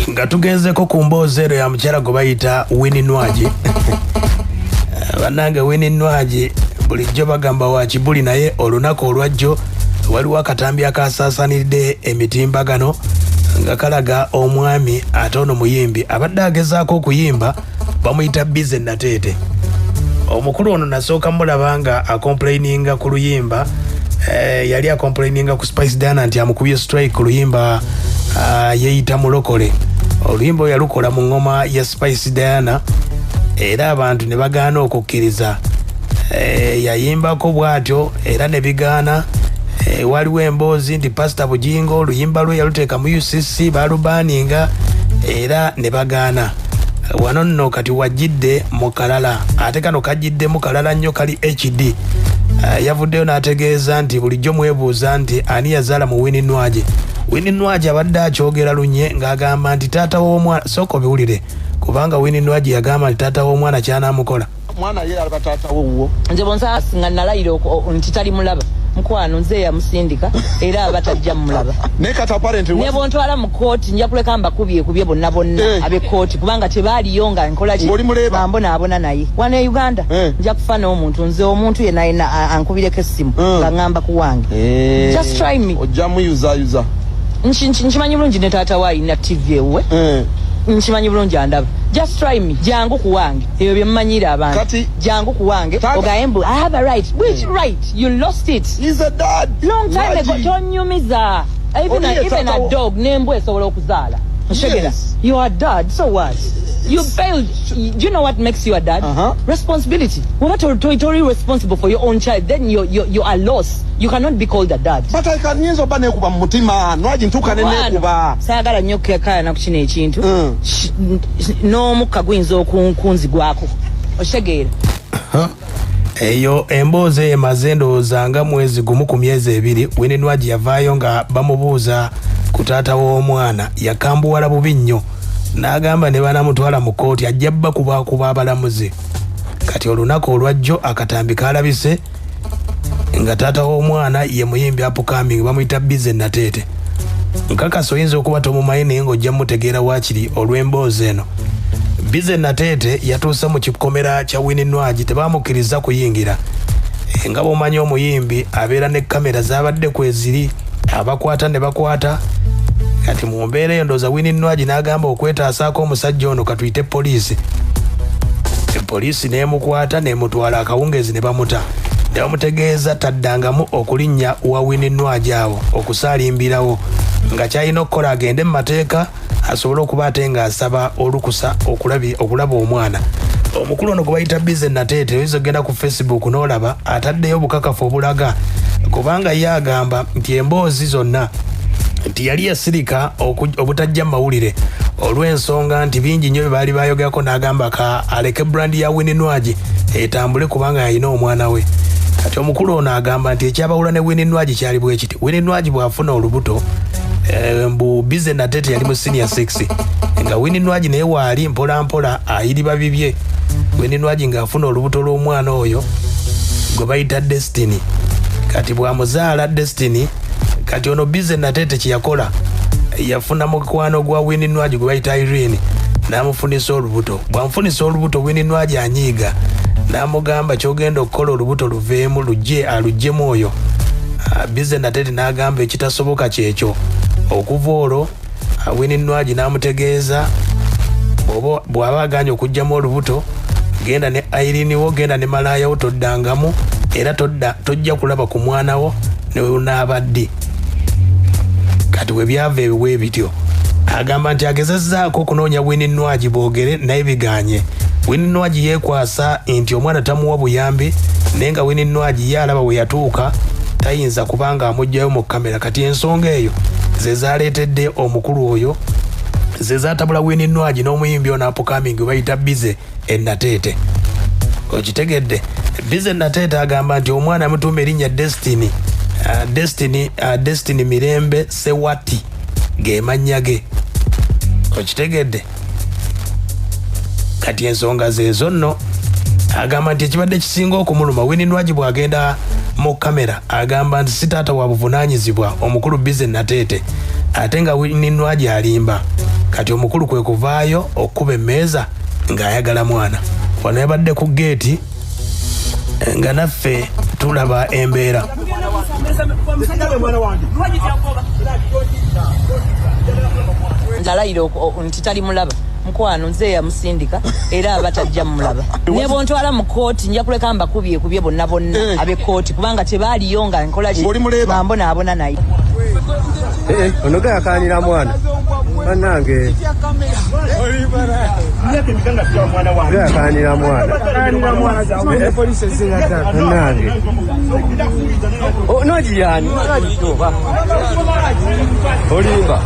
nga tugenzeko ku mboozi ero ya mukyala gwe bayita Winnie Nwagi. Bannange Winnie Nwagi bulijjo bagamba wa kibuli, naye olunaku olwajjo waliwo akatambi akasaasaanidde emitimbagano nga kalaga omwami ate ono muyimbi abadde agezaako okuyimba bamuyita Bizzy Nateete. Omukulu ono nasooka mulaba nga akomplaininga ku luyimba, yali akomplaininga ku Spice Diana nti amukubye strike ku luyimba yeeyita mulokole. Oluyimba yalukola mu ngoma ya Spice Diana era abantu ne bagaana okukkiriza. Yayimbako bw'atyo era ne bigaana. Waliwo emboozi nti Pastor Bujingo oluyimba lwe yaluteeka mu UCC balubaninga era ne bagaana. Wano nno kati wajjidde mu kalala, ate kano kajjidde mu kalala nnyo kali HD. Yavuddeyo n'ategeeza nti bulijjo mwebuuza nti ani yazaala mu Winnie Nwagi. Winnie Nwagi abadde akyogera lunye ng'agamba nti taata w'omwana, sooka biwulire kubanga Winnie Nwagi yagamba nti taata w'omwana ky'anaamukola. Mwana ye alaba taata w'owwo. Nze bonsa nga nalayiro nti tali mulaba. Mukwano nze yamusindika era abatajja mulaba. Ne kata parent ne bontwala mu kooti nja kuleka mbakubye bonna abe kooti kubanga tebaaliyo nga nkola ki mbona naye wano e Uganda nja kufa n'omuntu nze omuntu ye naye ankubireko essimu nga ngamba ku wange. Just try me. Ojja muyuza. Nkimanyi bulungi ne taata wa alina TV ewe. Nkimanyi bulungi andaba. Just try me. Jangu ku wange. Eyo bye mmanyira abantu. Kati jangu ku wange. Ogaembu I have a right. Which right? You lost it. He's a dad. Long time ago. Tonyumiza. Even a dog nembwe esobola okuzaala. Yes. You are dad. So what? You failed. Do you know what makes you a dad? Responsibility. What are totally responsible for your own child? Then you are lost. You cannot be called a dad. But I can use obane kuba mutima. Nwagi ntuka nene kuba. Sayagala nnyo kekaya na kuchina ekintu. No mukagwinza okunkunzi gwako. Oshegeera. Eyo emboozi emaze ndowooza nga mwezi gumu ku myezi ebiri. Winnie Nwagi yavaayo nga bamubuuza ku taata w'omwana yakambuwala bubi nnyo. N'agamba ne banamutwala mu kooti ajja kuba abalamuzi. Kati olunaku olwajjo akatambi kalabise nga taata w'omwana ye muyimbi upcoming bamuyita Bizzy Nateete. Nkakasa oyinza okuba tomumanyi naye ng'ojja mutegeera waakiri olw'emboozi eno. Bizzy Nateete yatuuse mu kikomera kya Winnie Nwagi tebamukkiriza kuyingira. Nga bw'omanyi omuyimbi abeera ne kamera zaabadde kweziri abakwata ne bakwata. Kati mu mbeera eyo ndowooza Winnie Nwagi n'agamba okwetaasaako omusajja ono katuyite poliisi. Poliisi n'emukwata n'emutwala akawungeezi ne bamuta. Ne bamutegeeza taddangamu okulinnya wa Winnie Nwagi awo okusaalimbirawo nga kyalina okukola agende mu mateeka asobole okuba ate ng'asaba olukusa okulaba omwana. Omukulu ono gwe bayita Bizzy Nateete oyinza okugenda ku Facebook n'olaba ataddeyo obukakafu obulaga kubanga ye agamba nti emboozi zonna nti yali yasirika obutajja mawulire olw'ensonga nti bingi nnyo bye baali bayogerako n'agamba aleke brandi ya Winnie Nwagi etambule kubanga yalina omwana we. Kati omukulu ono agamba nti ekyabawula ne Winnie Nwagi kyali bwe kiti. Winnie Nwagi bw'afuna olubuto mbu Bizzy Nateete yali mu senior 6 nga Winnie Nwagi naye waali mpola ayiriba bibye. Winnie Nwagi ng'afuna olubuto lw'omwana oyo gwe bayita Destiny. Kati bw'amuzaala Destiny kati ono Bizzy Nateete kyeyakola yafuna mukwano gwa Winnie Nwagi gwe bayita Irene n'amufunisa olubuto. Bw'amufunisa olubuto Winnie Nwagi anyiiga n'amugamba ky'ogenda okukola olubuto luveemu aluggyemu oyo. Bizzy Nateete n'agamba ekitasoboka kyekyo. Okuva olwo Winnie Nwagi n'amutegeeza bw'aba aganye okuggyamu olubuto genda ne Irene wo genda ne malaaya wo toddangamu era tojja kulaba ku mwana wo ne unaabadde. Kati we byava ebiwe bityo agamba nti agezezzaako okunoonya Winnie Nwagi boogere naye biganye. Winnie Nwagi yeekwasa nti omwana tamuwa buyambi naye nga Winnie Nwagi ye alaba we yatuuka tayinza kubanga amuggyayo mu kamera. Kati ensonga eyo ze zaaleetedde omukulu oyo ze zaatabula Winnie Nwagi n'omuyimbi ono upcoming gwe bayita Bizzy Nateete. Okitegedde? Bizzy Nateete agamba nti omwana amutuuma erinnya Destiny. Destiny Mirembe Sewati ge mannya ge. Okitegedde? Kati ensonga zeezo nno agamba nti ekibadde kisinga okumuluma Winnie Nwagi bw'agenda mu kamera agamba nti si taata wa buvunaanyizibwa omukulu Bizzy Nateete ate nga Winnie Nwagi alimba. kati omukulu kwe kuvaayo okuba emmeeza ng'ayagala mwana. Wano yabadde ku geeti nga naffe tulaba embeera. Njalayiro nti tali mulaba mukwano nze yamusindika era abatajja mulaba ne bontwala mu kooti nja kuleka mbakubye bonna abe kooti kubanga tebaaliyo nga nkola mbona abona naye ono gayakanira mwana bannange gayakanira mwana bannange nogiyani olimba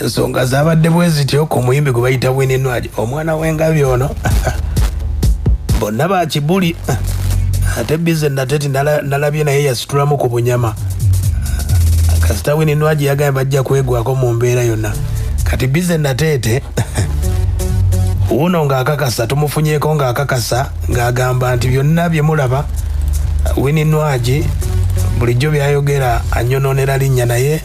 ensonga zabadde bwe zityo ku muyimbi gwe bayita Winnie Nwagi omwana w'engabi ono bonna bakibuli ate Bizzy Nateete nalabye naye yasitulamu ku bunyama kasita Winnie Nwagi yagambye bajja kwegwako mu mbeera yonna kati Bizzy Nateete uno ng'akakasa tumufunyeeko ng'akakasa ng'agamba nti byonna bye mulaba Winnie Nwagi bulijjo byayogera anyonoonera linnya naye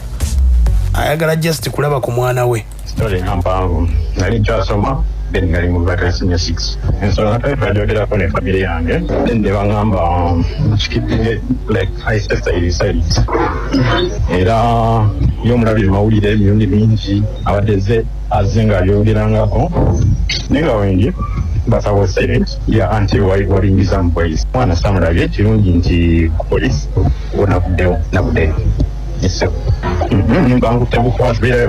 ayagala just kulaba ku mwana we. Story mpanvu nali nkyasoma then ngali mu senior 6 ensonga twayogerako ne family yange then ne baŋŋamba nkikidde like I decided era y'omulabire mawulire emirundi mingi abadde azze ng'alyogerangako naye nga wengi but I was silent until walingiza mu police mwana samulabye kirungi nti ku police nakuddeyo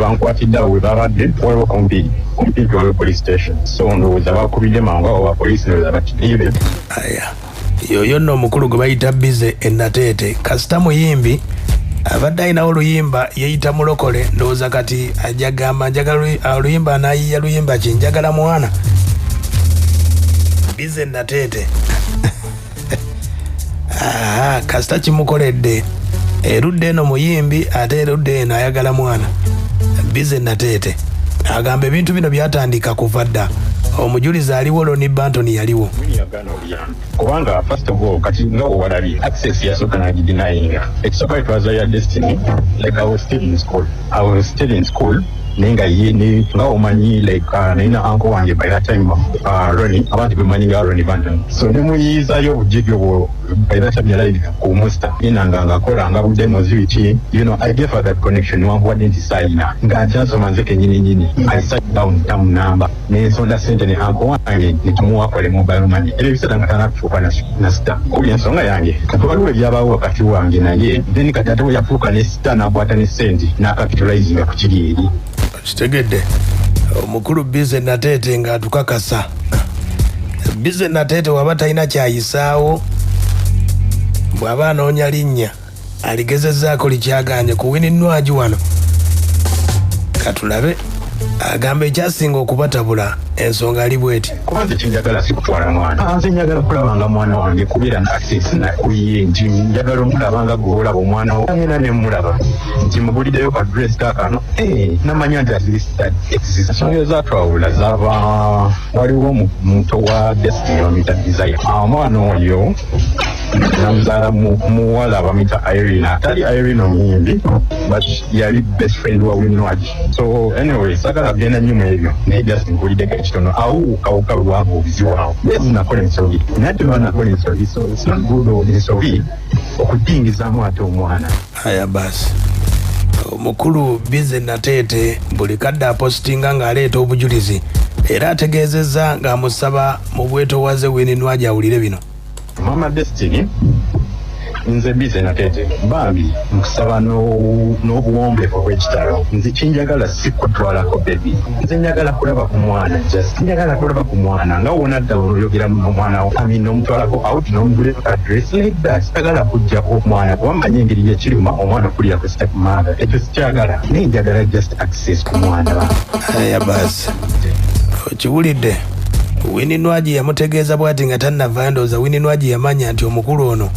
bankwatidde awo webabadde waliwo kumpi wa police station so ndowooza bakubidde mangu awo ba police ndowooza bakiriibe. Yoyo nno omukulu gwe bayita Bizzy Nateete kasita muyimbi abadde ayinawo oluyimba yeyita mulokole ndowooza kati ajja gamba njagala oluyimba anayiya luyimba ki njagala mwana Bizzy Nateete kasita kimukoledde erudde eno muyimbi ate erudde eno ayagala mwana Bizzy Nateete agamba ebintu bino byatandika kuva dda omujulizi aliwo Ronnie Bantoni yaliwo kubanga first of all kati nga owalabye access yasooka nagidinayinga ekisooka etwaza ya destiny like I was still in school nenga yini nga omanyi like naina uncle wange by that time Ronnie abantu bemanyi nga Ronnie Bantoni so nemuyiizayo obujjige obwo by that time yali ku Musta inanga ngakolanga budemos wiki I gave her that connection wankuwadde nti sayina nga nkyasoma nze kenyini I sat down number nensonda sente ne uncle wange netumuwakole mobile money era ebisata nga tanakufuuka na sita kubi ensonga yange kati waliwo ebyabaawo wakati wange naye then kati ate we yafuuka ne sita nakwata ne sente nakapitalizinga ku kiri eri kitegedde omukulu Bizzy Nateete ng'atukakasa Bizzy Nateete waba talina kyayisaawo bw'aba anoonya linnya aligezezzaako likyaganye ku Winnie Nwagi wano katulabe agamba ekyasinga okubatabula ensonga ali bweti kuba nze kyenjagala si kutwala mwana nze njagala kulabanga mwana wange kubeera na access nakuye nti njagala omulabanga gwolaba omwana wo ngenda nemulaba nti muguliddeyo ka dress kakano namanya nti ensonga zatwawula zaba waliwo muto wa destiny bamuyita desire omwana oyo namuzaala muwala bamuyita Irene atali Irene omuyimbi but yali best friend wa Winnie Nwagi so anyway sagala genda nnyo mu ebyo naye just nkuliddeko ekitono awukawuka lwabo obuziwawo nakola ensobi nate banakola ensobi so it's not good ensobi okudingizaamu ate omwana aya basi omukulu Bizzy Nateete buli kadde apositinga ng'aleeta obujulizi era ategeezezza ng'amusaba mu bwetoowaze Winnie Nwagi awulire bino. Mama Destiny nze Bizzy Nateete bambi nkusaba n'obuwombeefu bw'ekitalo nze kyenjagala si kutwalako bebi nze njagala kulaba ku mwana just njagala kulaba ku mwana nga wona dda oluyogera mu mwana wo n'omutwalako out n'omuguleko address like that sagala kujjako omwana kuba mmanyi engeri yekiruma omwana okulira ku step mother ekyo sikyagala naye njagala just access ku mwana aya basi okiwulidde Winnie Nwagi yamutegeeza bw'ati nga tannavaayo ndowooza Winnie Nwagi yamanya nti omukulu ono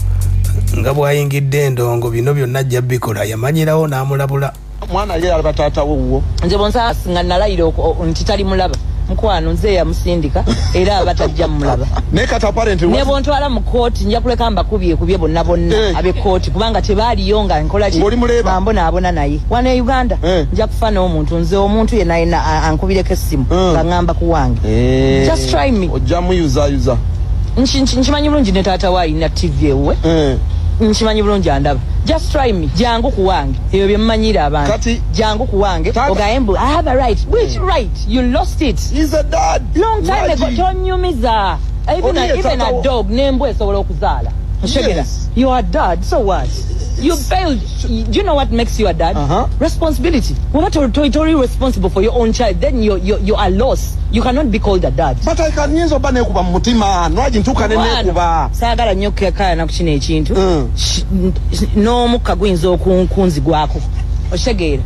nga bw'ayingidde endongo bino byonna ajja bikola yamanyirawo n'amulabula mwana ye alaba taata wo nze bonsa nga nalayira nti tali mulaba Mkwano nze ya musindika era abatajja mulaba. Ne kata parent ne bontwala mu court nja kuleka mbakubye bonna abe court kubanga tebali yonga nkola ki mambo naabona naye wana Uganda nja kufana omuntu nze omuntu ye naye ankubireko essimu ngamba kuwange just try me ojja muyuza nchimanyi bulungi ne taata wa ina TV ewe nchimanyi bulungi andaba just try me jangu kuwange ebyo byemmanyira abantu kati jangu kuwange ogayembu I have a right which right you lost it he's a dad long time ago tonyumiza even a dog nembwe esobola okuzaala oshegera you are dad so what you failed. Do you know what makes you a dad? Responsibility. We're not totally responsible for your own child. Then you are lost. You cannot be called a dad. But I can use obane kuba mutima. Nwagi ntuka nene kuba. Sagala nyoke kaya na kuchine chintu. No mukagwinzo kunzi gwako. Oshegera.